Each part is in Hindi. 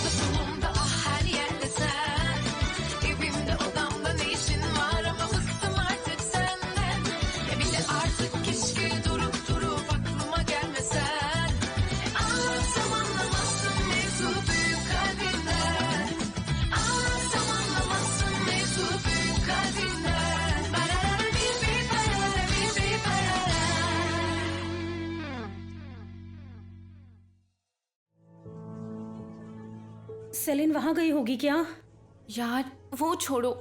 Toplumumda ah her yerde sen. Evimde odamda ne işin var ama bıktım artık senden. Ya bir de artık keşke durup durup aklıma gelmesen. Anlatsam anlamazsın mevzu büyük kalbinden. Anlatsam anlamazsın mevzu büyük kalbinden. Barara bir barara bir barara. Celine वहां गई होगी क्या? यार वो छोड़ो,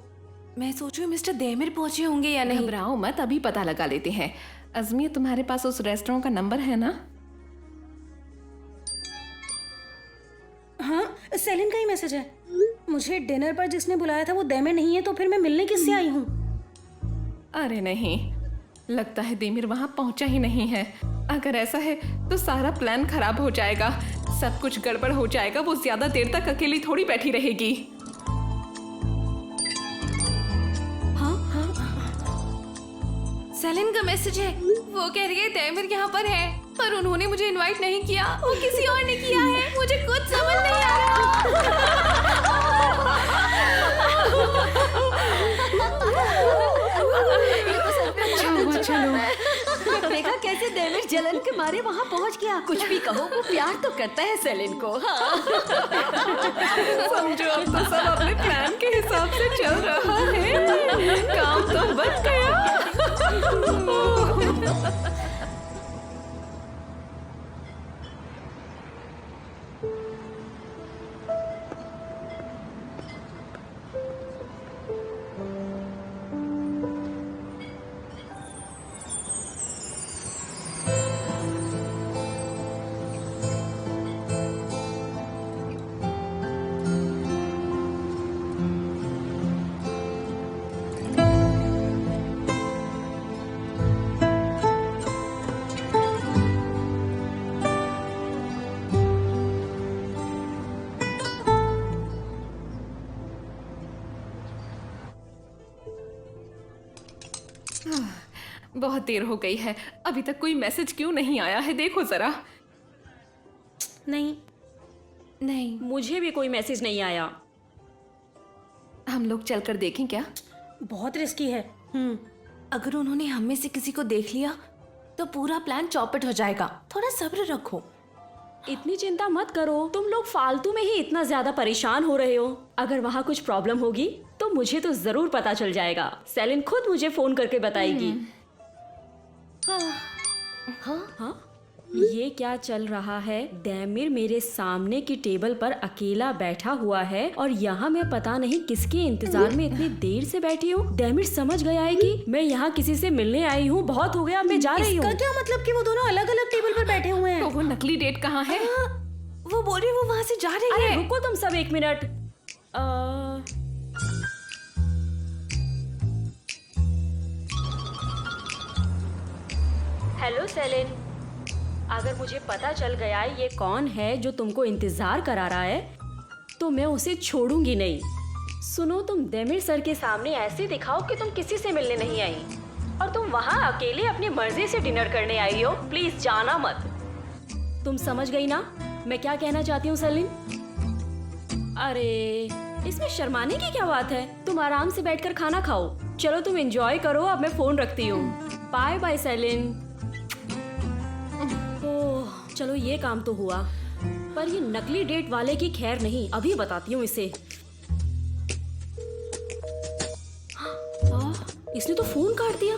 मैं सोच रही हूँ मिस्टर देमिर पहुंचे होंगे या नहीं। घबराओ मत, अभी पता लगा लेते हैं। अजमी, तुम्हारे पास उस रेस्टोरेंट का नंबर है ना? हाँ, सेलिन का ही मैसेज है। मुझे डिनर पर जिसने बुलाया था वो देमिर नहीं है, तो फिर मैं मिलने किससे आई हूँ? अरे नहीं, लगता है देमिर वहां पहुंचा ही नहीं है। अगर ऐसा है तो सारा प्लान खराब हो जाएगा, सब कुछ गड़बड़ हो जाएगा। वो ज्यादा देर तक अकेली थोड़ी बैठी रहेगी। सेलिन का मैसेज है, वो कह रही है देमिर यहाँ पर है, पर उन्होंने मुझे इनवाइट नहीं किया, वो किसी और ने किया है। मुझे कुछ समझ नहीं आ चलो चलो, देखा कैसे देमिर जलन के मारे वहाँ पहुँच गया। कुछ भी कहो वो प्यार तो करता है सेलिन को। हाँ। समझो अब तो सब अपने प्लान के हिसाब से चल रहा है। काम तो बच गया। बहुत देर हो गई है, अभी तक कोई मैसेज क्यों नहीं आया है? देखो जरा। नहीं, मुझे भी कोई मैसेज नहीं आया। हम लोग चलकर देखें क्या? बहुत रिस्की है। अगर उन्होंने हम में से किसी को देख लिया तो पूरा प्लान चौपट हो जाएगा। थोड़ा सब्र रखो। इतनी चिंता मत करो, तुम लोग फालतू में ही इतना ज्यादा परेशान हो रहे हो। अगर वहाँ कुछ प्रॉब्लम होगी तो मुझे तो जरूर पता चल जाएगा। सेलिन खुद मुझे फोन करके बताएगी। हाँ? ये क्या चल रहा है? देमिर मेरे सामने की टेबल पर अकेला बैठा हुआ है और यहाँ मैं पता नहीं किसके इंतजार में इतनी देर से बैठी हूँ। देमिर समझ गया है कि मैं यहाँ किसी से मिलने आई हूँ। बहुत हो गया, मैं जा रही हूँ। इसका क्या मतलब कि वो दोनों अलग अलग टेबल पर बैठे हुए हैं? तो वो नकली डेट कहाँ है? वो बोल रही वो वहां से जा रही अरे है। रुको तुम सब एक मिनट। हेलो सेलिन, अगर मुझे पता चल गया ये कौन है जो तुमको इंतजार करा रहा है तो मैं उसे छोड़ूंगी नहीं। सुनो, तुम देमिर सर के सामने ऐसे दिखाओ कि तुम किसी से मिलने नहीं आई और तुम वहाँ अकेले अपनी मर्जी से डिनर करने आई हो। प्लीज जाना मत। तुम समझ गई ना मैं क्या कहना चाहती हूँ सेलिन? अरे इसमें शर्माने की क्या बात है? तुम आराम से बैठकर खाना खाओ। चलो तुम एंजॉय करो, अब मैं फोन रखती हूँ। Bye bye salient. ओह चलो ये काम तो हुआ, पर ये नकली डेट वाले की खैर नहीं। अभी बताती हूँ इसे। इसने तो फोन काट दिया।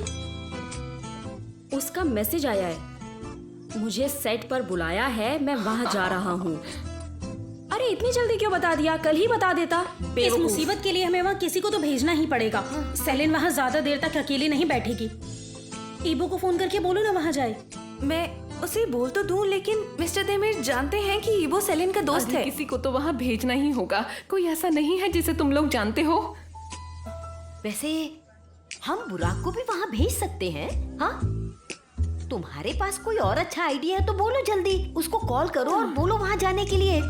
उसका मैसेज आया है, मुझे सेट पर बुलाया है, मैं वहां जा रहा हूँ। अरे इतनी जल्दी क्यों बता दिया? कल ही बता देता। इस मुसीबत के लिए हमें वहाँ किसी को तो भेजना ही पड़ेगा। सेलिन वहाँ ज्यादा देर तक अकेली नहीं बैठेगी। ईबो को फोन करके बोलो ना वहाँ जाए। मैं उसे बोल तो दूं, लेकिन मिस्टर देमिर जानते हैं कि ईबो सेलिन का दोस्त है। किसी को तो वहाँ भेजना ही होगा। कोई ऐसा नहीं है जिसे तुम लोग जानते हो? वैसे हम बुराक को भी वहाँ भेज सकते हैं। हाँ, तुम्हारे पास कोई और अच्छा आइडिया है तो बोलो जल्दी। उसको कॉल करो और बोलो वहाँ जाने के लिए।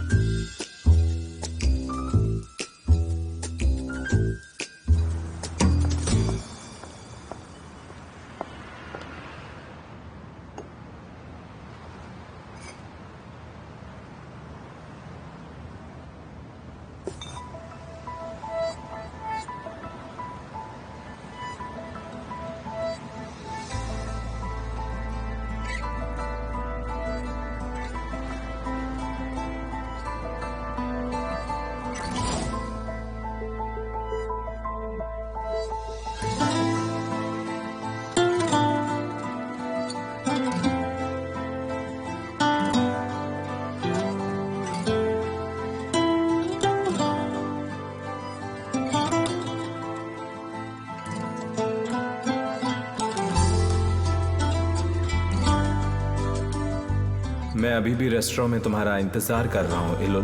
मैं अभी भी रेस्टोरेंट में तुम्हारा इंतजार कर रहा हूँ इलुल।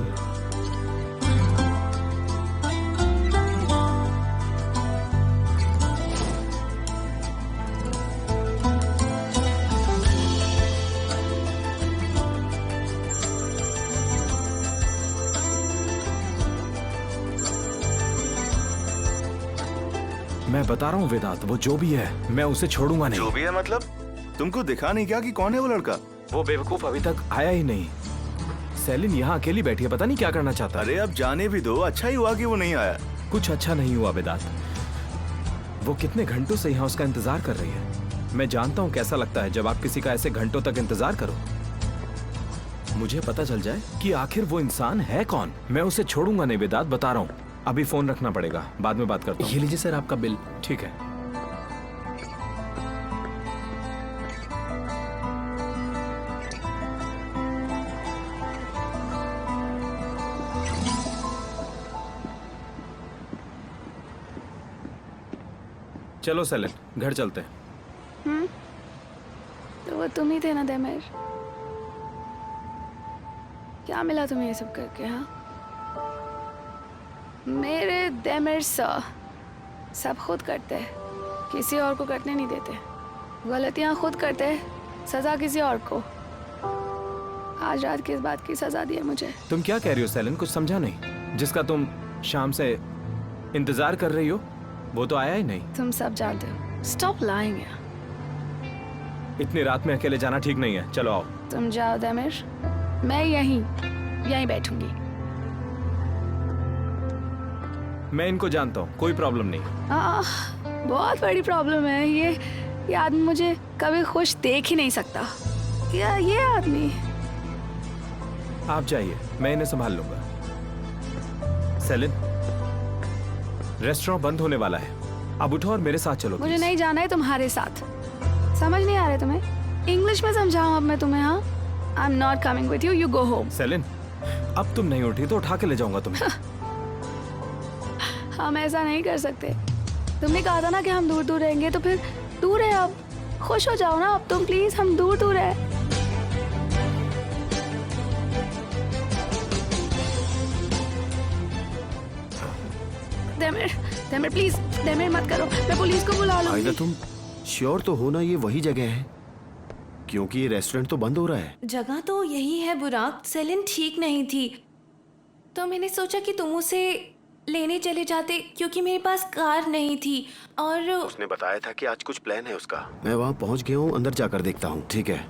मैं बता रहा हूँ वेदांत, वो जो भी है मैं उसे छोड़ूंगा नहीं। जो भी है मतलब? तुमको दिखा नहीं क्या कि कौन है वो लड़का? वो बेवकूफ अभी तक आया ही नहीं। सेलिन यहाँ अकेली बैठी है, पता नहीं क्या करना चाहता है। अरे अब जाने भी दो, अच्छा ही हुआ कि वो नहीं आया। कुछ अच्छा नहीं हुआ वेदांत। वो कितने घंटों से यहाँ उसका इंतजार कर रही है। मैं जानता हूँ कैसा लगता है जब आप किसी का ऐसे घंटों तक इंतजार करो। मुझे पता चल जाए कि आखिर वो इंसान है कौन। मैं उसे छोड़ूंगा नहीं वेदांत, बता रहा हूँ। अभी फोन रखना पड़ेगा, बाद में बात करता हूँ। ये लीजिए सर आपका बिल। ठीक है। चलो सेलिन, घर चलते हैं। तो वो तुम ही थे ना देमिर? क्या मिला तुम्हें ये सब करके? हाँ, मेरे देमिर सर सब खुद करते हैं, किसी और को करने नहीं देते। गलतियां खुद करते हैं, सजा किसी और को। आज रात की इस बात की सजा दी है मुझे। तुम क्या कह रही हो सेलिन? कुछ समझा नहीं। जिसका तुम शाम से इंतजार कर रही हो वो तो आया ही नहीं। तुम सब जानते हो। Stop lying. इतनी रात में अकेले जाना ठीक नहीं है। चलो आओ। तुम जाओ देमिर, मैं यहीं बैठूंगी। मैं इनको जानता हूँ, कोई प्रॉब्लम नहीं। बहुत बड़ी प्रॉब्लम है। ये आदमी मुझे कभी खुश देख ही नहीं सकता। ये आदमी। आप जाइए, मैं इन्हें संभाल लूंगा। सेलिन, रेस्टोरेंट बंद होने वाला है, अब उठो और मेरे साथ चलो। मुझे नहीं जाना है तुम्हारे साथ। समझ नहीं आ रहा तुम्हें? इंग्लिश में समझाऊं अब मैं तुम्हें? हाँ, I am not coming with you, you go home. Celine, अब तुम नहीं उठी तो उठा के ले जाऊंगा तुम्हें। हम ऐसा नहीं कर सकते। तुमने कहा था ना कि हम दूर दूर रहेंगे, तो फिर दूर है। अब खुश हो जाओ ना अब तुम, प्लीज। हम दूर दूर है। देमिर प्लीज, देमिर मत करो, मैं पुलिस को बुला लूंगी। आयदा तुम श्योर तो हो ना ये वही जगह है? क्योंकि ये रेस्टोरेंट तो बंद हो रहा है। जगह तो यही है बुराक। सेलिन ठीक नहीं थी तो मैंने सोचा कि तुम उसे लेने चले जाते, क्योंकि मेरे पास कार नहीं थी। और उसने बताया था कि आज कुछ प्लान है उसका। मैं वहाँ पहुँच गया हूँ, अंदर जाकर देखता हूँ। ठीक है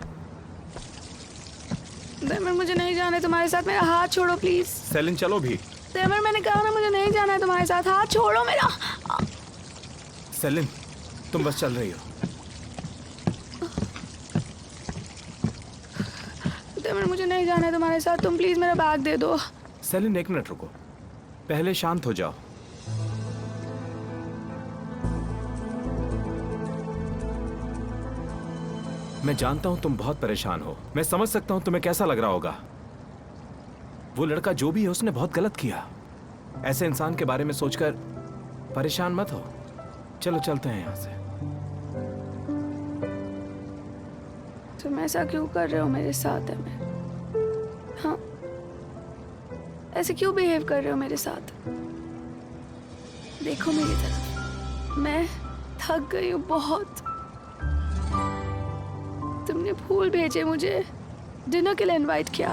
देमिर, मुझे नहीं जाना है तुम्हारे साथ। मेरा हाथ छोड़ो प्लीज। सेलिन चलो भी। देमिर, मैंने कहा ना मुझे नहीं जाना है तुम्हारे साथ। हाथ छोड़ो मेरा। सेलिन, तुम बस चल रही हो। देमिर, मुझे नहीं जाना है तुम्हारे साथ। तुम प्लीज मेरा बैग दे दो। सेलिन एक मिनट रुको, पहले शांत हो जाओ। मैं जानता हूं तुम बहुत परेशान हो। मैं समझ सकता हूं तुम्हें कैसा लग रहा होगा। वो लड़का जो भी है उसने बहुत गलत किया। ऐसे इंसान के बारे में सोचकर परेशान मत हो। चलो चलते हैं यहां से। तुम ऐसा क्यों कर रहे हो मेरे साथ? है मैं, हाँ, ऐसे क्यों बिहेव कर रहे हो मेरे साथ? देखो मेरी तरफ, मैं थक गई हूँ बहुत। तुमने फूल भेजे मुझे, डिनर के लिए इनवाइट किया,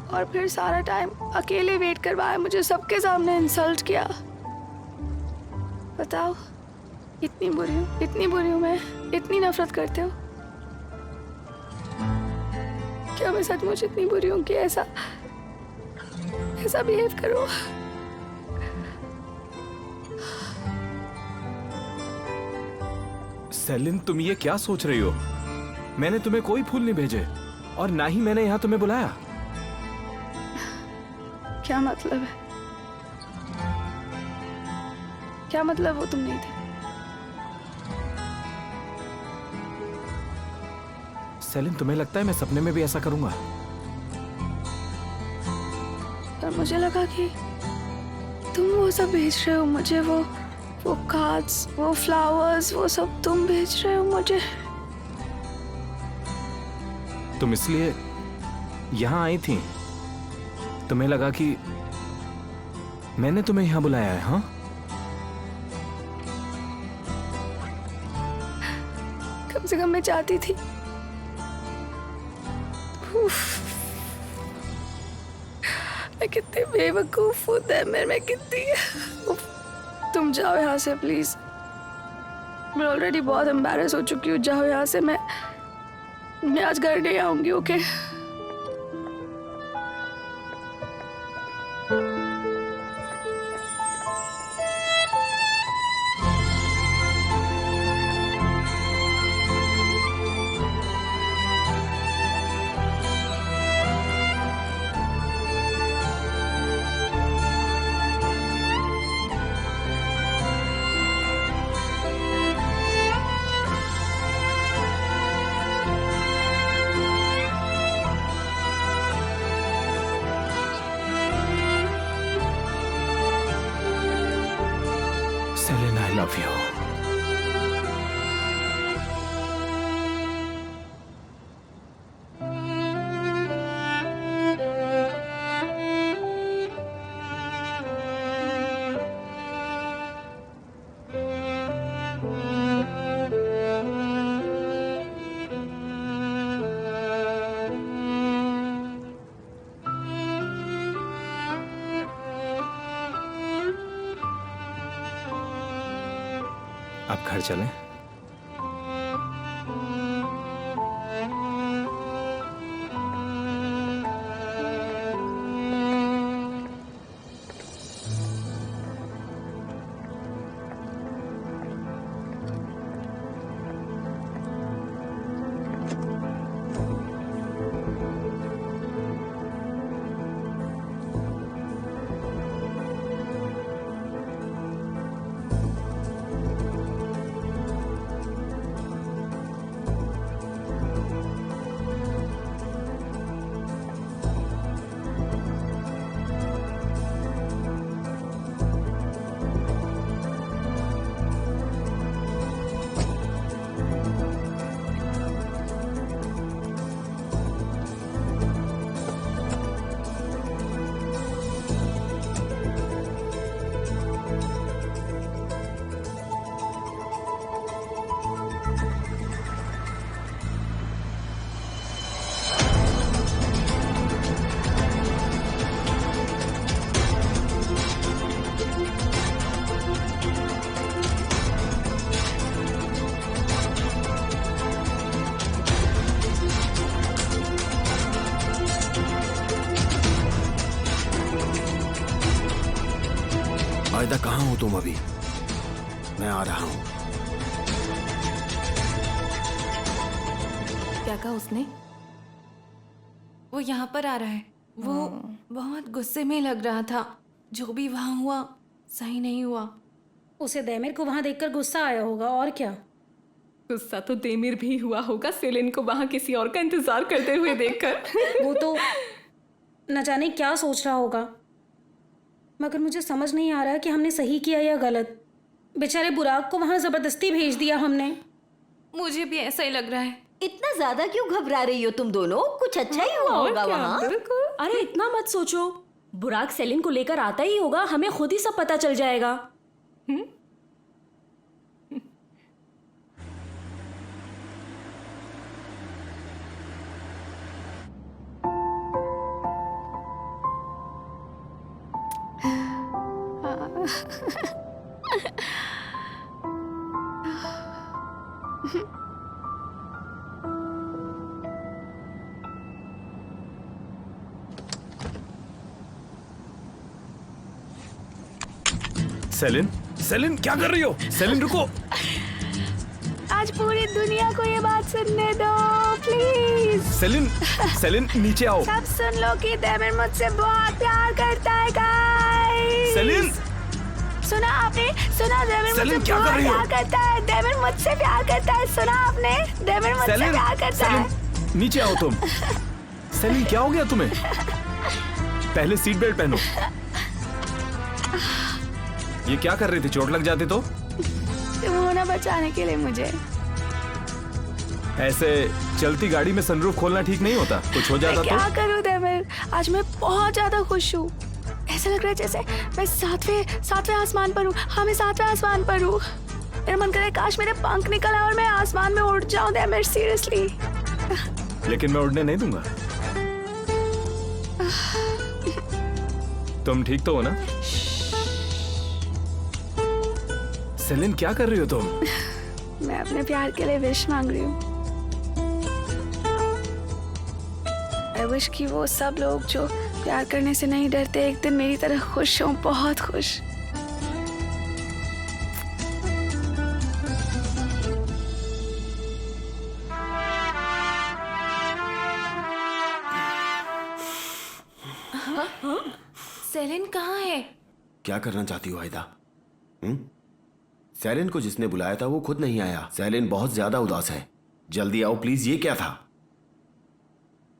और फिर सारा टाइम अकेले वेट करवाया मुझे, सबके सामने इंसल्ट किया। बताओ, इतनी बुरी हूँ मैं? इतनी नफरत करते हो? क्या मैं सचमुच इतनी बुरी हूँ कि ऐसा बिहेव करो? सेलिन, तुम ये क्या सोच रही हो? मैंने तुम्हें कोई फूल नहीं भेजे, और ना ही मैंने यहाँ तुम्हें बुलाया। क्या मतलब है? क्या मतलब वो तुम नहीं थे? सेलिन, तुम्हें लगता है मैं सपने में भी ऐसा करूंगा? पर मुझे लगा कि तुम वो सब भेज रहे हो मुझे, वो कार्ड्स, वो फ्लावर्स, वो सब तुम भेज रहे हो मुझे। तुम इसलिए यहाँ आई थी, तुम्हें लगा कि मैंने तुम्हें यहाँ बुलाया है? हाँ, कम से कम मैं चाहती थी। उफ, मैं कितनी बेवकूफ हूँ तैमूर, मैं कितनी। उफ, तुम जाओ यहाँ से प्लीज। मैं ऑलरेडी बहुत एम्बैरेस हो चुकी हूँ। जाओ यहाँ से। मैं आज घर नहीं आऊंगी। Okay? Celine, I love you. अब घर चलें? आयदा, कहाँ हो तुम अभी? मैं आ रहा हूँ। क्या कहा उसने? वो यहाँ पर आ रहा है। वो बहुत गुस्से में लग रहा था। जो भी वहाँ हुआ सही नहीं हुआ। उसे देमिर को वहां देखकर गुस्सा आया होगा, और क्या। गुस्सा तो देमिर भी हुआ होगा सेलिन को वहां किसी और का इंतजार करते हुए देखकर। वो तो न जाने क्या सोच रहा होगा, मगर मुझे समझ नहीं आ रहा कि हमने सही किया या गलत। बेचारे बुराक को वहां जबरदस्ती भेज दिया हमने। मुझे भी ऐसा ही लग रहा है। इतना ज्यादा क्यों घबरा रही हो तुम दोनों? कुछ अच्छा ही हुआ और होगा क्या, वहाँ। बिल्कुल। अरे इतना मत सोचो, बुराक सेलिन को लेकर आता ही होगा, हमें खुद ही सब पता चल जाएगा। सेलिन, सेलिन क्या कर रही हो? सेलिन रुको। आज पूरी दुनिया को ये बात सुनने दो प्लीज। सेलिन, सेलिन नीचे आओ। सब सुन लो कि देमिर मुझसे बहुत प्यार करता है गाइस। सेलिन, सुना आपने? सुना? देमिर मुझसे सेलिन, क्या कर बहुत रही हो? प्यार करता है। देमिर मुझसे प्यार करता है। सुना आपने? देमिर मुझसे सेलिन, प्यार करता है। सेलिन नीचे आओ तुम। सेलिन क्या हो गया तुम्हें? पहले सीट बेल्ट पहनो। ये क्या कर रही थी? चोट लग जाती तो? तुम हो ना बचाने के लिए मुझे। ऐसे चलती गाड़ी में सनरूफ खोलना ठीक नहीं होता, कुछ हो जाता मैं क्या तो? करूं देमिर, आज मैं बहुत ज्यादा खुश हूँ। ऐसा लग रहा है जैसे मैं सातवें आसमान पर हूँ। हाँ, मैं 7वें आसमान पर हूँ। मेरा मन कर रहा है काश मेरे पंख निकल आए और मैं आसमान में उड़ जाऊं देमिर, सीरियसली। लेकिन मैं उड़ने नहीं दूंगा। तुम ठीक तो हो ना? सेलिन, क्या कर रही हो तुम? मैं अपने प्यार के लिए विश मांग रही हूँ। I wish कि वो सब लोग जो प्यार करने से नहीं डरते एक दिन मेरी तरह खुश हों, बहुत खुश। सेलिन कहाँ है? क्या करना चाहती हो आयदा? सेलिन को जिसने बुलाया था वो खुद नहीं आया। सेलिन बहुत ज्यादा उदास है। जल्दी आओ प्लीज। ये क्या था?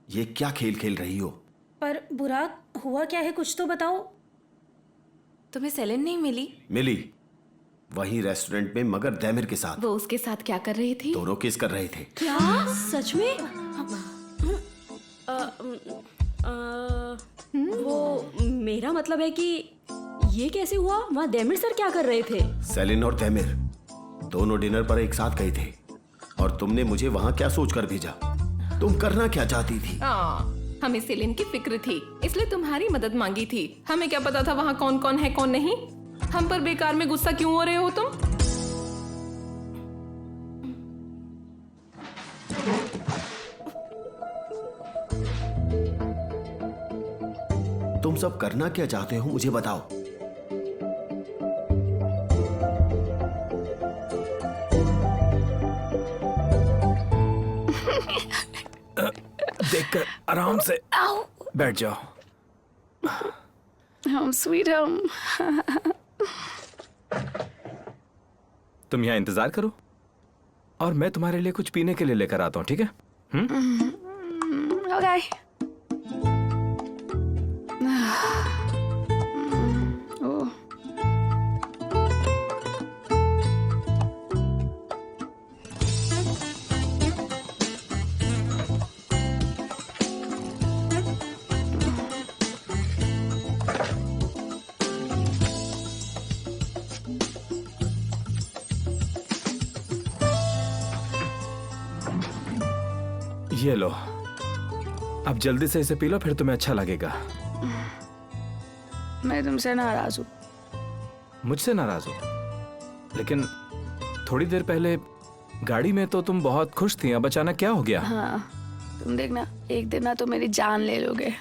ये क्या खेल खेल रही हो? पर बुराक, हुआ क्या है, कुछ तो बताओ। तुम्हें सेलिन नहीं मिली? मिली, वहीं रेस्टोरेंट में, मगर दैमिर के साथ। वो उसके साथ क्या कर रही थी? दोनों किस कर रहे थे। क्या सच में? वो मेरा मतलब है कि ये कैसे हुआ? वहाँ देमिर सर क्या कर रहे थे? सेलिन और दैमिर दोनों डिनर पर एक साथ गए थे और तुमने मुझे वहां क्या सोचकर भेजा? तुम करना क्या चाहती थी? हमें सेलिन की फिक्र थी, इसलिए तुम्हारी मदद मांगी थी। हमें क्या पता था वहाँ कौन कौन है कौन नहीं। हम पर बेकार में गुस्सा क्यों हो रहे हो तुम? तुम सब करना क्या चाहते हो मुझे बताओ। देखकर आराम से बैठ जाओ। हम स्वीट हम। तुम यहाँ इंतजार करो और मैं तुम्हारे लिए कुछ पीने के लिए लेकर आता हूँ, ठीक है? ओके। ये लो, अब जल्दी से इसे पी लो, फिर तुम्हें अच्छा लगेगा। मैं तुमसे नाराज हूँ। मुझसे नाराज हो? लेकिन थोड़ी देर पहले गाड़ी में तो तुम बहुत खुश थी, अब अचानक क्या हो गया? हाँ, तुम देखना एक दिन ना तो मेरी जान ले लोगे।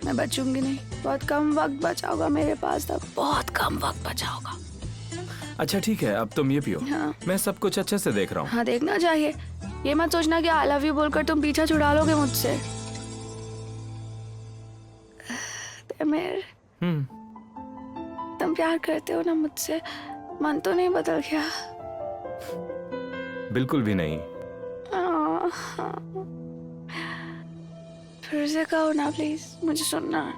मैं बचूंगी नहीं। बहुत कम वक्त बचा होगा मेरे पास, तब बहुत कम वक्त बचा होगा। अच्छा ठीक है, अब तुम ये पियो। हाँ। मैं सब कुछ अच्छे से देख रहा हूँ। हाँ, देखना चाहिए। ये मत सोचना कि आई लव यू बोलकर तुम पीछा छुड़ा लोगे मुझसे। देमिर, तुम प्यार करते हो ना मुझसे? मन तो नहीं बदल गया? बिल्कुल भी नहीं। फिर से कहो ना प्लीज, मुझे सुनना है।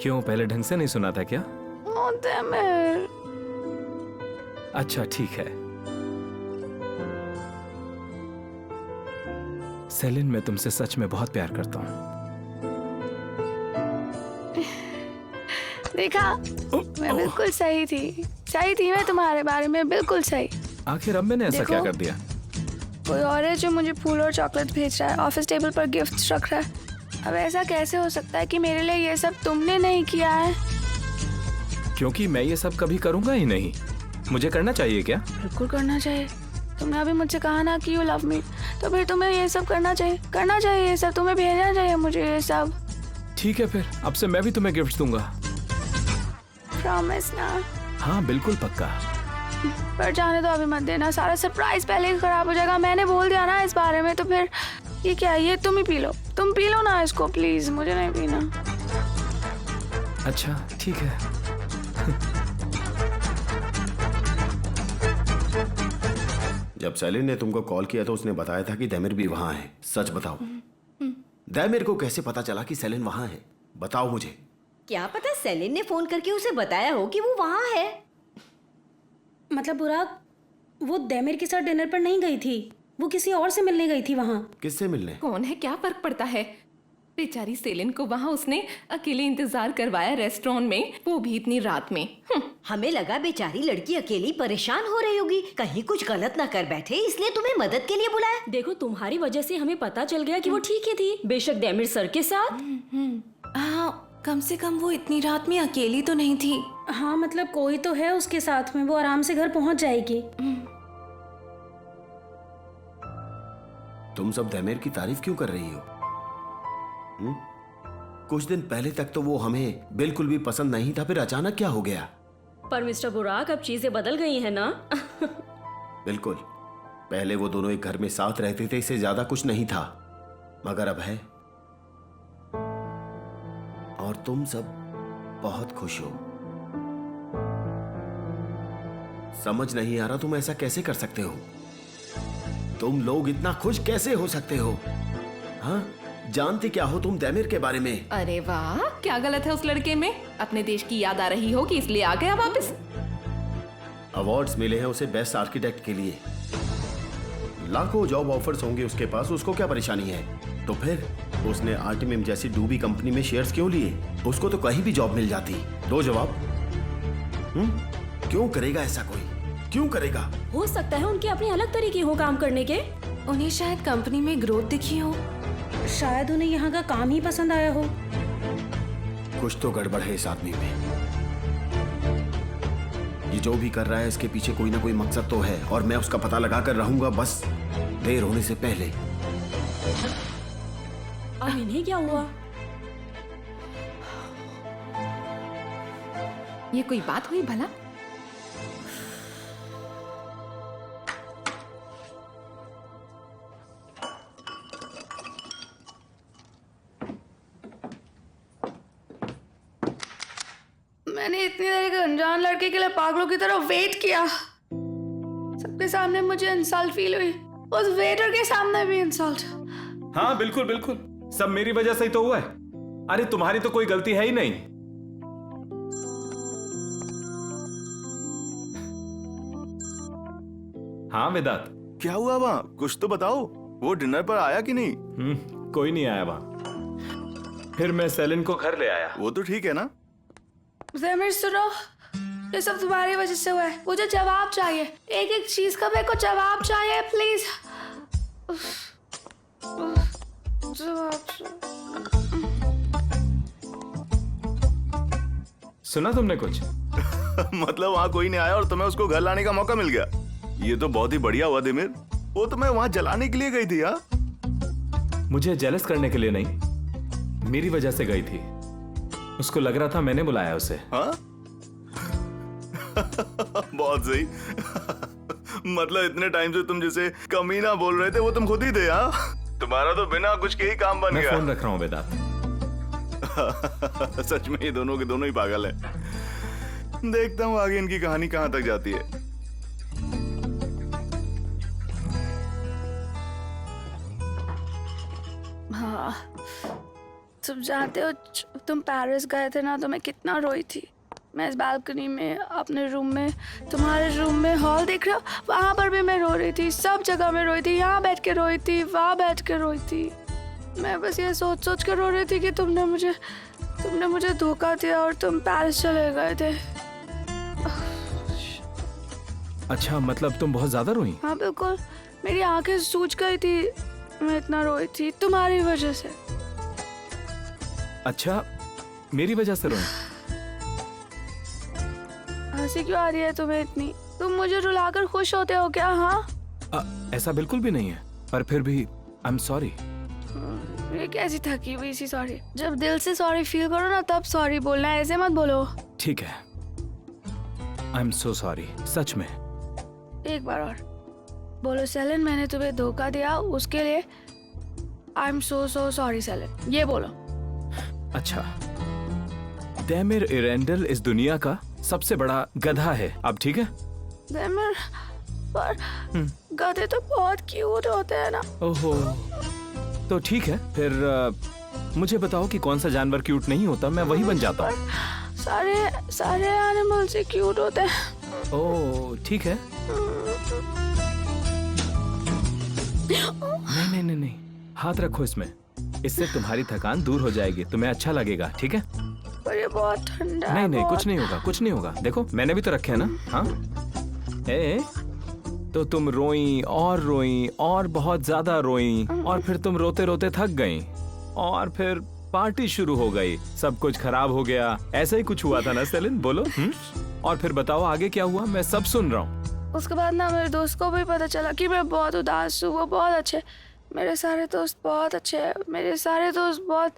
क्यों, पहले ढंग से नहीं सुना था क्या? ओ देमिर। अच्छा ठीक है। सेलिन, मैं तुमसे सच में बहुत प्यार करता हूँ। देखा, मैं बिल्कुल सही थी मैं तुम्हारे बारे में, बिल्कुल सही। आखिर अब मैंने ऐसा क्या कर दिया? कोई और है जो मुझे फूल और चॉकलेट भेज रहा है, ऑफिस टेबल पर गिफ्ट्स रख रहा है। अब ऐसा कैसे हो सकता है कि मेरे लिए ये सब तुमने नहीं किया है? क्योंकि मैं ये सब कभी करूंगा ही नहीं। मुझे करना चाहिए क्या? बिल्कुल करना चाहिए। तुमने अभी मुझसे कहा ना कि यू लव मी, तो फिर तुम्हें ये सब करना चाहिए ये सब तुम्हें भेजना चाहिए मुझे ये सब। ठीक है, फिर अब से मैं भी तुम्हें गिफ्ट दूंगा। प्रॉमिस ना? हाँ बिल्कुल, पक्का। पर जाने दो, अभी मत देना। सारा सरप्राइज पहले ही खराब हो जाएगा। मैंने बोल दिया ना इस बारे में, तो फिर ये क्या है? ये तुम ही पी लो, तुम पी लो ना इसको प्लीज, मुझे नहीं पीना। अच्छा ठीक है। जब सेलिन ने तुमको कॉल किया तो उसने बताया था कि दैमिर भी वहां है। सच बताओ, दैमिर को कैसे पता चला कि सेलिन वहां है? बताओ मुझे। क्या पता सेलिन ने फोन करके उसे बताया हो कि वो वहां है। मतलब बुराक, वो देमिर के साथ डिनर पर नहीं गई थी, वो किसी और से मिलने गई थी वहाँ। किससे मिलने? कौन है, क्या फर्क पड़ता है? बेचारी सेलिन को वहाँ उसने अकेले इंतजार करवाया रेस्टोरेंट में, वो भी इतनी रात में। हमें लगा बेचारी लड़की अकेली परेशान हो रही होगी, कहीं कुछ गलत ना कर बैठे, इसलिए तुम्हें मदद के लिए बुलाया। देखो तुम्हारी वजह से हमें पता चल गया कि वो ठीक ही थी, बेशक दैमिर सर के साथ। हाँ, कम से कम वो इतनी रात में अकेली तो नहीं थी। हाँ मतलब कोई तो है उसके साथ में, वो आराम से घर पहुँच जाएगी। तुम सब दैमेर की तारीफ क्यों कर रही हो? कुछ दिन पहले तक तो वो हमें बिल्कुल भी पसंद नहीं था, फिर अचानक क्या हो गया? पर मिस्टर बुराक अब चीजें बदल गई हैं ना। बिल्कुल, पहले वो दोनों एक घर में साथ रहते थे, इससे ज्यादा कुछ नहीं था, मगर अब है। और तुम सब बहुत खुश हो। समझ नहीं आ रहा तुम ऐसा कैसे कर सकते हो? तुम लोग इतना खुश कैसे हो सकते हो? हाँ, जानते क्या हो तुम दैमिर के बारे में? अरे वाह, क्या गलत है उस लड़के में? अपने देश की याद आ रही होगी इसलिए आ गया वापस। अवार्ड्स मिले हैं उसे बेस्ट आर्किटेक्ट के लिए, लाखों जॉब ऑफर्स होंगे उसके पास, उसको क्या परेशानी है? तो फिर उसने आर्टिमिम जैसी डूबी कंपनी में शेयर्स क्यों लिए? उसको तो कहीं भी जॉब मिल जाती। दो जवाब। क्यों करेगा ऐसा कोई? क्यों करेगा? हो सकता है उनके अपने अलग तरीके हो काम करने के। उन्हें शायद कंपनी में ग्रोथ दिखी हो, शायद उन्हें यहाँ का काम ही पसंद आया हो। कुछ तो गड़बड़ है इस आदमी में। ये जो भी कर रहा है इसके पीछे कोई ना कोई मकसद तो है, और मैं उसका पता लगा कर रहूंगा, बस देर होने से पहले। अब इन्हें क्या हुआ? ये कोई बात हुई भला? मैंने इतनी देर एक अनजान लड़के के लिए पागलों की तरह वेट किया। सबके सामने मुझे इंसल्ट फील हुई, उस वेटर के सामने भी इंसल्ट। हाँ बिल्कुल बिल्कुल, सब मेरी वजह से ही तो हुआ है। अरे तुम्हारी तो कोई गलती है ही नहीं। हाँ वेदांत, क्या हुआ वहाँ? कुछ तो बताओ। वो डिनर पर आया कि नहीं? कोई नहीं आया वहां। फिर मैं सेलिन को घर ले आया। वो तो ठीक है ना? दैमिर सुनो, ये सब तुम्हारी वजह से हुआ है। मुझे जवाब चाहिए, एक एक चीज का मेरे को जवाब चाहिए प्लीज। सुना तुमने कुछ? मतलब वहाँ कोई नहीं आया और तुम्हें उसको घर लाने का मौका मिल गया? ये तो बहुत ही बढ़िया हुआ दिमिर। वो तो मैं वहाँ जलाने के लिए गई थी। हाँ, मुझे जेलस करने के लिए नहीं, मेरी वजह से गई थी। उसको लग रहा था मैंने बुलाया उसे। हाँ? बहुत सही। मतलब इतने टाइम से तुम जिसे कमीना बोल रहे थे वो तुम खुद ही थे। हाँ, तुम्हारा तो बिना कुछ के ही काम बन मैं गया। फोन रख रहा हूँ वेदांत। सच में ये दोनों के दोनों ही पागल है। देखता हूँ आगे इनकी कहानी कहाँ तक जाती है। हाँ, तुम जानते हो तुम पेरिस गए थे ना, तो मैं कितना रोई थी। मैं इस बालकनी में अपने रूम में, तुम्हारे रूम में हॉल देख रहा हूँ, वहाँ पर भी मैं रो रही थी। सब जगह मैं रोई थी, यहाँ बैठ के रोई थी, वहाँ बैठ के रोई थी। मैं बस ये सोच सोच कर रो रही थी कि तुमने मुझे धोखा दिया और तुम पेरिस चले गए थे। अच्छा, मतलब तुम बहुत ज्यादा रोई? हाँ बिल्कुल, मेरी आंखें सूज गई थी, मैं इतना रोई थी तुम्हारी वजह से। अच्छा, मेरी वजह से रोई? हंसी क्यों आ रही है तुम्हें इतनी? तुम मुझे रुलाकर खुश होते हो क्या? हाँ, ऐसा बिल्कुल भी नहीं है, पर फिर भी आई एम सॉरी। ये कैसी थकी हुई सी सॉरी? जब दिल से सॉरी फील करो ना तब सॉरी बोलना, ऐसे मत बोलो। ठीक है, आई एम सो सॉरी, सच में। एक बार और बोलो, सेलिन मैंने तुम्हें धोखा दिया, उसके लिए I am so sorry Celine, ये बोलो। अच्छा, दैमिर इरेंडल इस दुनिया का सबसे बड़ा गधा है, अब ठीक है? दैमिर, पर गधे तो बहुत क्यूट होते हैं ना। ओहो, तो ठीक है फिर मुझे बताओ कि कौन सा जानवर क्यूट नहीं होता, मैं वही बन जाता हूँ। सारे एनिमल से क्यूट होते हैं। ओह ठीक है। नहीं नहीं नहीं नहीं, हाथ रखो इसमें, इससे तुम्हारी थकान दूर हो जाएगी, तुम्हें अच्छा लगेगा, ठीक है? पर ये बहुत ठंडा है। नहीं नहीं, बहुत। कुछ नहीं होगा, कुछ नहीं होगा। देखो मैंने भी तो रखे हैं ना। हाँ तो तुम रोई और बहुत ज्यादा रोई, और फिर तुम रोते रोते थक गई, और फिर पार्टी शुरू हो गई, सब कुछ खराब हो गया। ऐसा ही कुछ हुआ था ना सेलिन? बोलो। और फिर बताओ आगे क्या हुआ, मैं सब सुन रहा हूँ। उसके बाद ना मेरे दोस्त को भी पता चला कि मैं बहुत उदास हूँ। वो बहुत अच्छे, मेरे सारे दोस्त बहुत अच्छे हैं। मेरे सारे दोस्त बहुत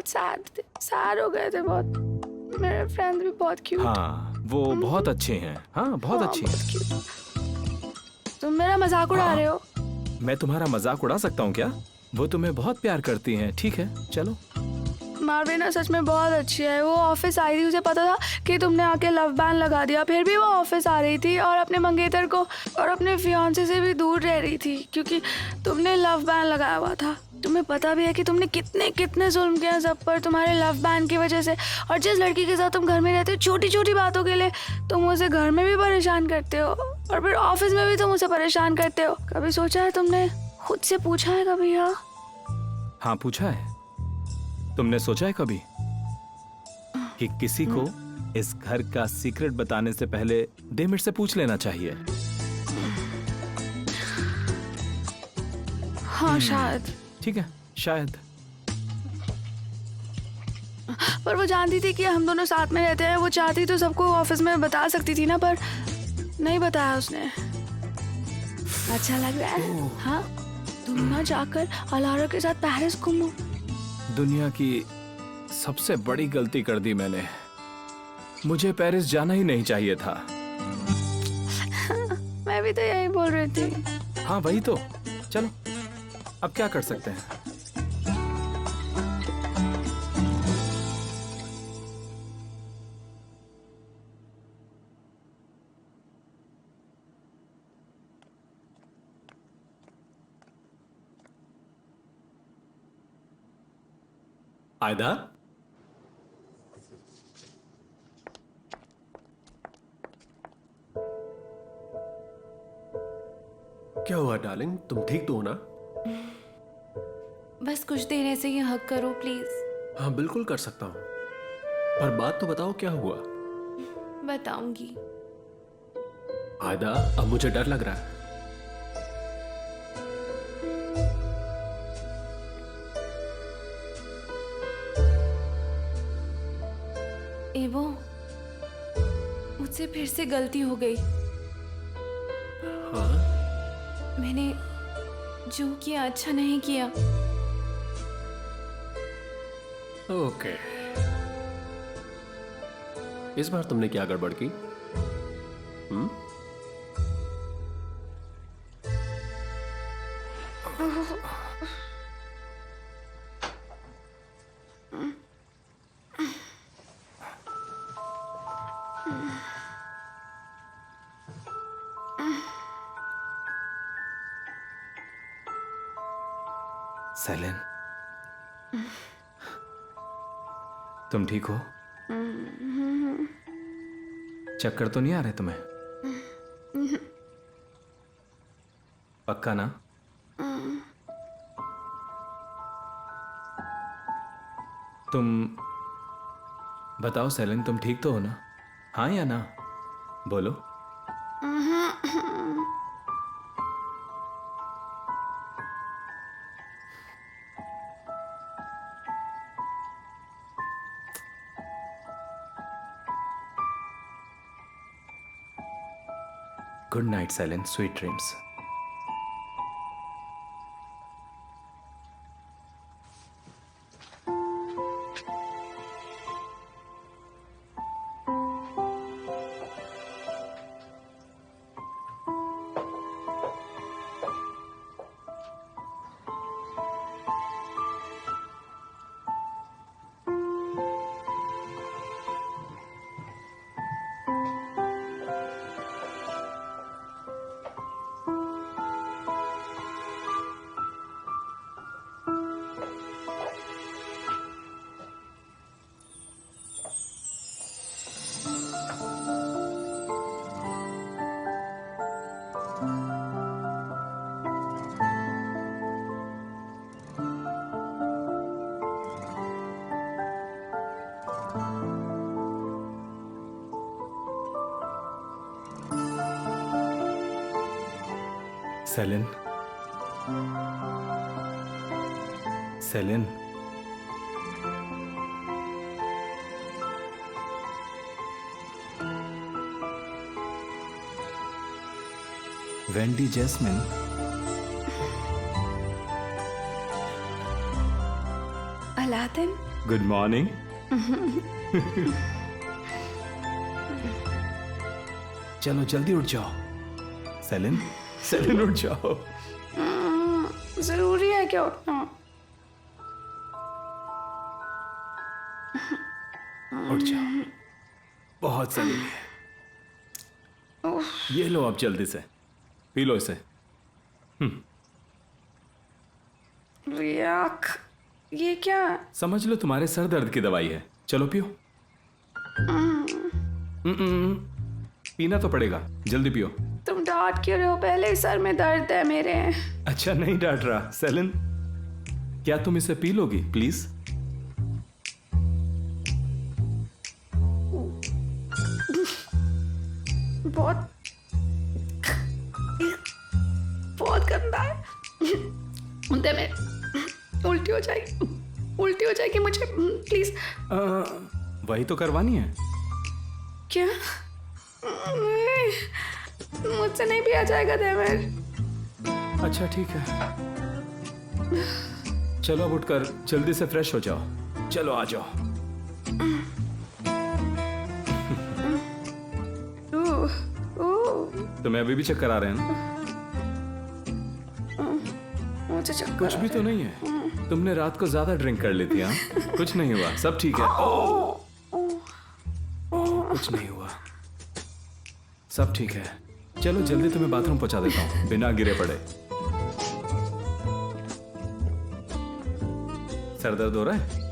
सैड हो गए थे बहुत। मेरे फ्रेंड भी बहुत क्यूट। हाँ वो बहुत अच्छे हैं। हाँ बहुत अच्छे हैं। cute। तुम मेरा मजाक उड़ा रहे हो। मैं तुम्हारा मजाक उड़ा सकता हूँ क्या? वो तुम्हें बहुत प्यार करती हैं। ठीक है चलो। मारवी ना सच में बहुत अच्छी है। वो ऑफिस आई थी, उसे पता था कि तुमने आके लव बैन लगा दिया, फिर भी वो ऑफिस आ रही थी और अपने मंगेतर को और अपने फियांसे से भी दूर रह रही थी क्योंकि तुमने लव बैन लगाया हुआ था। तुम्हें पता भी है कि तुमने कितने जुल्म किया सब पर तुम्हारे लव बैन की वजह से। और जिस लड़की के साथ तुम घर में रहते हो, छोटी छोटी बातों के लिए तुम उसे घर में भी परेशान करते हो और फिर ऑफिस में भी तुम उसे परेशान करते हो। कभी सोचा है तुमने, खुद से पूछा है कभी? हाँ पूछा है। तुमने सोचा है कभी कि किसी को इस घर का सीक्रेट बताने से पहले डेमिट से पूछ लेना चाहिए? हाँ शायद। ठीक है शायद। पर वो जानती थी कि हम दोनों साथ में रहते हैं। वो चाहती तो सबको ऑफिस में बता सकती थी ना, पर नहीं बताया उसने। अच्छा लग रहा है? हाँ तुम ना जाकर अलारा के साथ पेरिस घूमो। दुनिया की सबसे बड़ी गलती कर दी मैंने। मुझे पेरिस जाना ही नहीं चाहिए था। मैं भी तो यही बोल रही थी। हाँ वही तो। चलो अब क्या कर सकते हैं। आयदा, क्या हुआ डार्लिंग? तुम ठीक तो हो ना? बस कुछ देर ऐसे ही हक करो प्लीज। हाँ बिल्कुल कर सकता हूँ, पर बात तो बताओ क्या हुआ? बताऊंगी। आयदा अब मुझे डर लग रहा है। एवो, मुझसे फिर से गलती हो गई। हाँ? मैंने जो किया अच्छा नहीं किया। ओके। इस बार तुमने क्या गड़बड़ की? सेलिन, तुम ठीक हो? चक्कर तो नहीं आ रहे तुम्हें? पक्का ना? तुम बताओ सेलिन, तुम ठीक तो हो ना? हाँ या ना? बोलो। Good night Celine, sweet dreams. Celine, Celine, Wendy Jasmine, Aladdin, good morning. चलो जल्दी उठ जाओ। सेलिन, सेलिन उठ जाओ। जरूरी है क्या उठना? उठ जाओ, बहुत जरूरी है। ये लो अब जल्दी से पी लो इसे। रियाक, ये क्या? समझ लो तुम्हारे सर दर्द की दवाई है, चलो पियो। पीना तो पड़ेगा, जल्दी पियो। तुम डांट क्यों रहे हो? पहले ही सर में दर्द है मेरे। अच्छा नहीं डांट रहा। सेलिन, क्या तुम इसे पी लोगी प्लीज? बहुत बहुत गंदा है। मुंडे में उल्टी हो जाएगी, उल्टी हो जाएगी मुझे। प्लीज। वही तो करवानी है। क्या? नहीं, मुझसे नहीं पिया जाएगा देवर। अच्छा ठीक है, चलो अब उठकर जल्दी से फ्रेश हो जाओ। चलो आ जाओ। तुम्हें अभी भी चक्कर आ रहे हैं ना? मुझे चक्कर कुछ भी तो नहीं है, तुमने रात को ज्यादा ड्रिंक कर ली थी। हाँ, कुछ नहीं हुआ, सब ठीक है। कुछ नहीं हुआ, सब ठीक है। चलो जल्दी तुम्हें बाथरूम पहुंचा देता हूँ बिना गिरे पड़े। सर दर्द हो रहा है?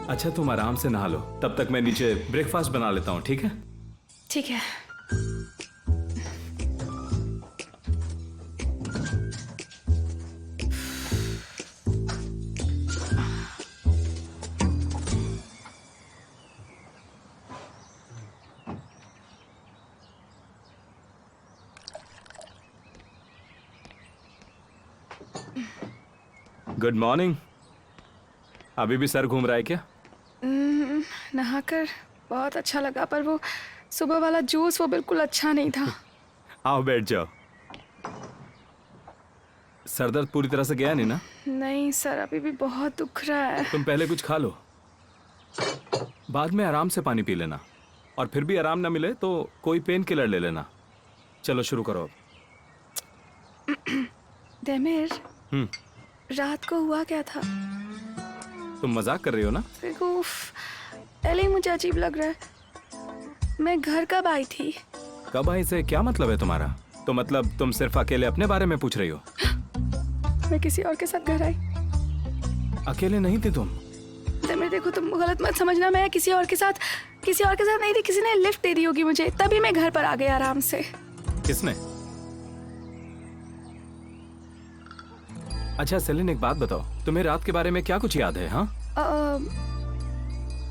अच्छा तुम आराम से नहा लो, तब तक मैं नीचे ब्रेकफास्ट बना लेता हूँ, ठीक है? ठीक है। Good morning. अभी भी सर घूम रहा है क्या? नहाकर बहुत अच्छा लगा, पर वो सुबह वाला जूस वो बिल्कुल अच्छा नहीं था। आओ बैठ जाओ। सर दर्द पूरी तरह से गया नहीं ना? नहीं सर, अभी भी बहुत दुख रहा है। तुम पहले कुछ खा लो, बाद में आराम से पानी पी लेना, और फिर भी आराम ना मिले तो कोई पेन किलर ले लेना। चलो शुरू करो अब। देमिर, रात को हुआ क्या था? तुम मजाक कर रही हो ना? पहले ही मुझे अजीब लग रहा है। मैं घर कब आई थी? कब आई से क्या मतलब है तुम्हारा? तो मतलब तुम सिर्फ अकेले अपने बारे में पूछ रही हो? मैं किसी और के साथ घर आई। अकेले नहीं थी तुम। देमिर देखो, तुम गलत मत समझना, मैं किसी और के साथ नहीं थी। किसी ने लिफ्ट दे दी होगी मुझे, तभी मैं घर पर आ गई आराम से। किसने? अच्छा सेलिन, एक बात बताओ, तुम्हें रात के बारे में क्या कुछ याद है? हाँ,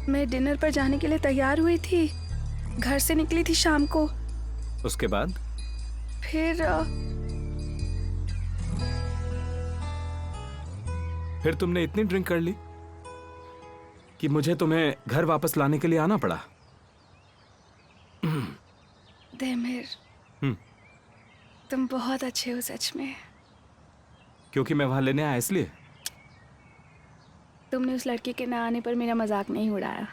मैं डिनर पर जाने के लिए तैयार हुई थी, घर से निकली थी शाम को। उसके बाद? फिर तुमने इतनी ड्रिंक कर ली कि मुझे तुम्हें घर वापस लाने के लिए आना पड़ा। देमिर, तुम बहुत अच्छे हो सच में। क्योंकि मैं वहां लेने आया इसलिए? तुमने उस लड़के के ना आने पर मेरा मजाक नहीं उड़ाया।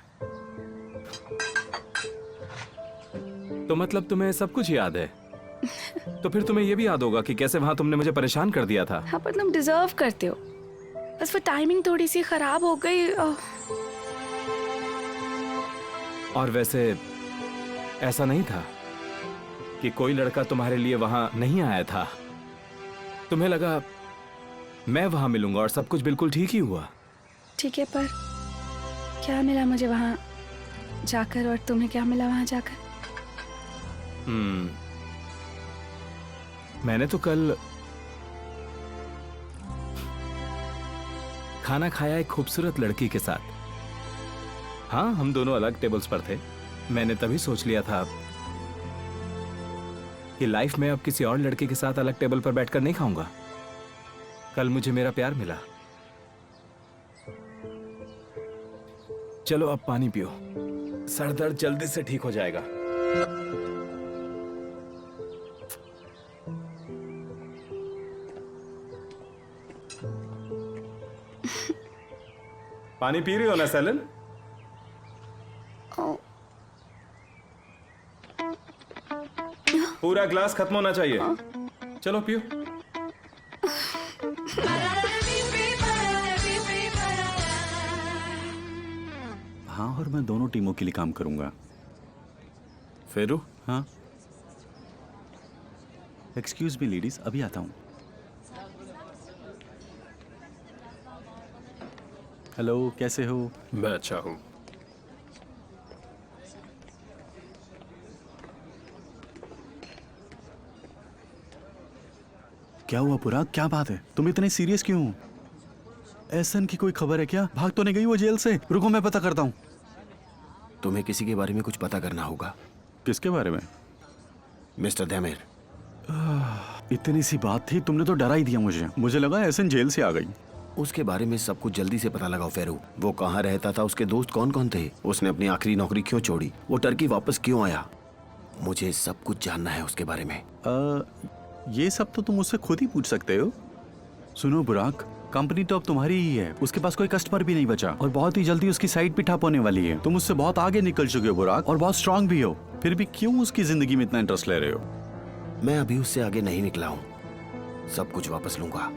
तो मतलब तुम्हें सब कुछ याद है? तो फिर तुम्हें यह भी याद होगा कि कैसे वहां तुमने मुझे परेशान कर दिया था। हाँ, पर तुम डिजर्व करते हो, बस वो टाइमिंग थोड़ी सी खराब हो गई। और वैसे ऐसा नहीं था कि कोई लड़का तुम्हारे लिए वहां नहीं आया था। तुम्हें लगा मैं वहां मिलूंगा और सब कुछ बिल्कुल ठीक ही हुआ। ठीक है, पर क्या मिला मुझे वहां जाकर, और तुम्हें क्या मिला वहां जाकर? खाना खाया एक खूबसूरत लड़की के साथ। हाँ, हम दोनों अलग टेबल्स पर थे। मैंने तभी सोच लिया था कि लाइफ में अब किसी और लड़के के साथ अलग टेबल पर बैठकर नहीं खाऊंगा। कल मुझे मेरा प्यार मिला। चलो अब पानी पियो, सर दर्द जल्दी से ठीक हो जाएगा। पानी पी रही हो ना सेलन? पूरा ग्लास खत्म होना चाहिए। चलो पियो। हाँ, और मैं दोनों टीमों के लिए काम करूंगा। फेरू, हाँ। एक्सक्यूज मी लेडीज, अभी आता हूँ। हेलो, कैसे हो? मैं अच्छा हूँ। क्या हुआ पुराग, क्या बात है? तुम इतने सीरियस क्यों हो? एहसन की कोई खबर है क्या? भाग तो नहीं गई वो जेल से? रुको मैं पता करता हूँ। तुम्हें किसी के बारे में कुछ पता करना होगा। किसके बारे में? मिस्टर देमिर। इतनी सी बात थी, तुमने तो डरा ही दिया मुझे। मुझे लगा एहसन जेल से आ गई। उसके बारे में सब कुछ जल्दी से पता लगाओ फेरू। वो कहाँ रहता था, उसके दोस्त कौन कौन थे, उसने अपनी आखिरी नौकरी क्यों छोड़ी, वो टर्की वापस क्यों आया। मुझे सब कुछ जानना है उसके बारे में। ये सब तो तुम मुझसे खुद ही पूछ सकते हो। सुनो बुराक, कंपनी तो अब तुम्हारी ही है। उसके पास कोई कस्टमर भी नहीं बचा और बहुत ही जल्दी उसकी साइट भी ठप होने वाली है। तुम उससे बहुत आगे निकल चुके हो बुराक, और बहुत स्ट्रांग भी हो। फिर भी क्यों उसकी जिंदगी में इतना इंटरेस्ट ले रहे हो? मैं अभी उससे आगे नहीं निकला हूँ, सब कुछ वापस लूंगा।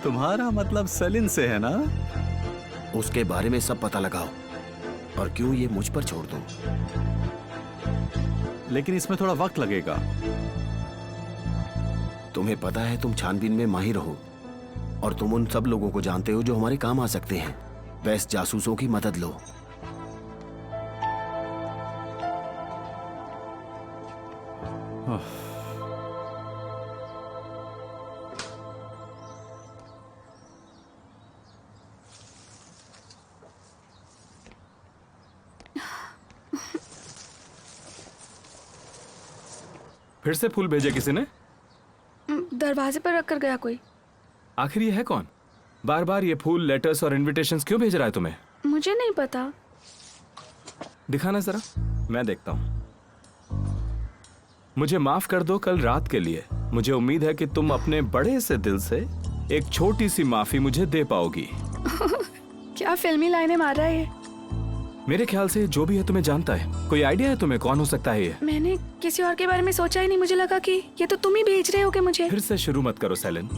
तुम्हारा मतलब सेलिन से है ना? उसके बारे में सब पता लगाओ और क्यों ये मुझ पर छोड़ दो। लेकिन इसमें थोड़ा वक्त लगेगा। तुम्हें पता है तुम छानबीन में माहिर हो और तुम उन सब लोगों को जानते हो जो हमारे काम आ सकते हैं। बेस्ट जासूसों की मदद लो। फिर से फूल भेजे किसी ने? दरवाजे पर रख कर गया कोई। आखिर ये है कौन? बार बार ये फूल, लेटर्स और इनविटेशंस क्यों भेज रहा है तुम्हें? मुझे नहीं पता। दिखाना जरा, मैं देखता हूं। मुझे माफ कर दो कल रात के लिए। मुझे उम्मीद है कि तुम अपने बड़े से दिल से एक छोटी सी माफी मुझे दे पाओगी। क्या फिल्मी लाइनें मार रहा है ये? मेरे ख्याल से जो भी है तुम्हें जानता है। कोई आइडिया है तुम्हें कौन हो सकता है ये? मैंने किसी और के बारे में सोचा ही नहीं। मुझे लगा कि ये तो तुम ही भेज रहे होगे मुझे। फिर से शुरू मत करो सेलिन।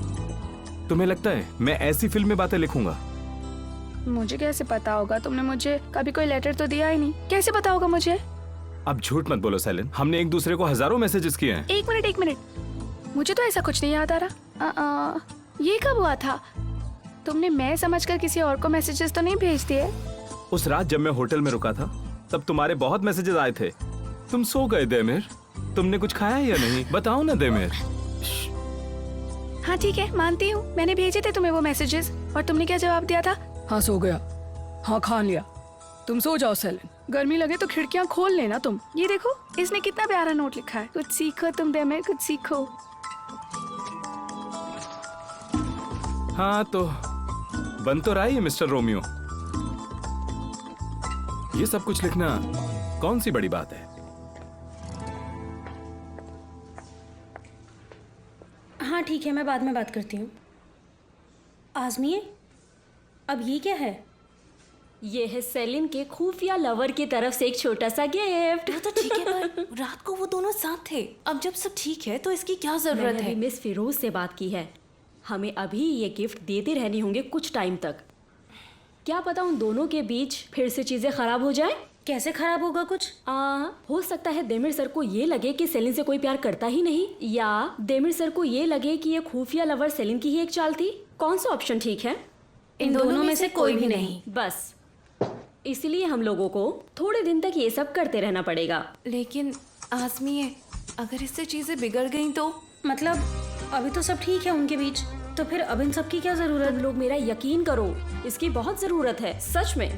तुम्हें लगता है मैं ऐसी फिल्म में बातें लिखूंगा? मुझे कैसे पता होगा? तुमने मुझे कभी कोई लेटर तो दिया ही नहीं, कैसे पता होगा मुझे? अब झूठ मत बोलो सेलिन। हमने एक दूसरे को हजारों मैसेजेस किए हैं। एक मिनट, मुझे तो ऐसा कुछ नहीं याद आ रहा। ये कब हुआ था? तुमने मैं समझकर किसी और को मैसेजेस तो नहीं भेज दिए? उस रात जब मैं होटल में रुका था तब तुम्हारे बहुत मैसेजेस आए थे। तुम सो गए देमिर। तुमने कुछ खाया या नहीं? बताओ ना देमिर। हाँ ठीक है, मानती हूँ मैंने भेजे थे तुम्हें वो मैसेजेस। और तुमने क्या जवाब दिया था? हाँ सो गया, हाँ खा लिया, तुम सो जाओ सेलिन। गर्मी लगे तो खिड़कियाँ खोल लेना तुम। ये देखो इसने कितना प्यारा नोट लिखा है। कुछ सीखो तुम देमिर, कुछ सीखो। हाँ तो बन तो रहा है मिस्टर रोमियो। ये सब कुछ लिखना कौन सी बड़ी बात है? हाँ ठीक है, मैं बाद में बात करती हूँ। आजमिए, अब ये क्या है? ये है सेलिन के खुफिया लवर की तरफ से एक छोटा सा गिफ्ट। वो तो ठीक है, पर रात को वो दोनों साथ थे। अब जब सब ठीक है तो इसकी क्या जरूरत मैंने है? अभी मिस फिरोज से बात की है। हमें अभी ये गिफ्ट देते रहने होंगे कुछ टाइम तक। क्या पता उन दोनों के बीच फिर से चीजें खराब हो जाए। कैसे खराब होगा कुछ? हो सकता है देमिर सर को ये लगे कि सेलिन से कोई प्यार करता ही नहीं, या देमिर सर को ये लगे कि ये खुफिया लवर सेलिन की ही एक चाल थी। कौन सा ऑप्शन ठीक है? इन दोनों में से कोई भी नहीं। बस इसलिए हम लोगों को थोड़े दिन तक ये सब करते रहना पड़ेगा। लेकिन आजमी है, अगर इससे चीजें बिगड़ गई तो? मतलब अभी तो सब ठीक है उनके बीच, तो फिर अब इन सब की क्या जरूरत? तुम लोग मेरा यकीन करो, इसकी बहुत जरूरत है, सच में।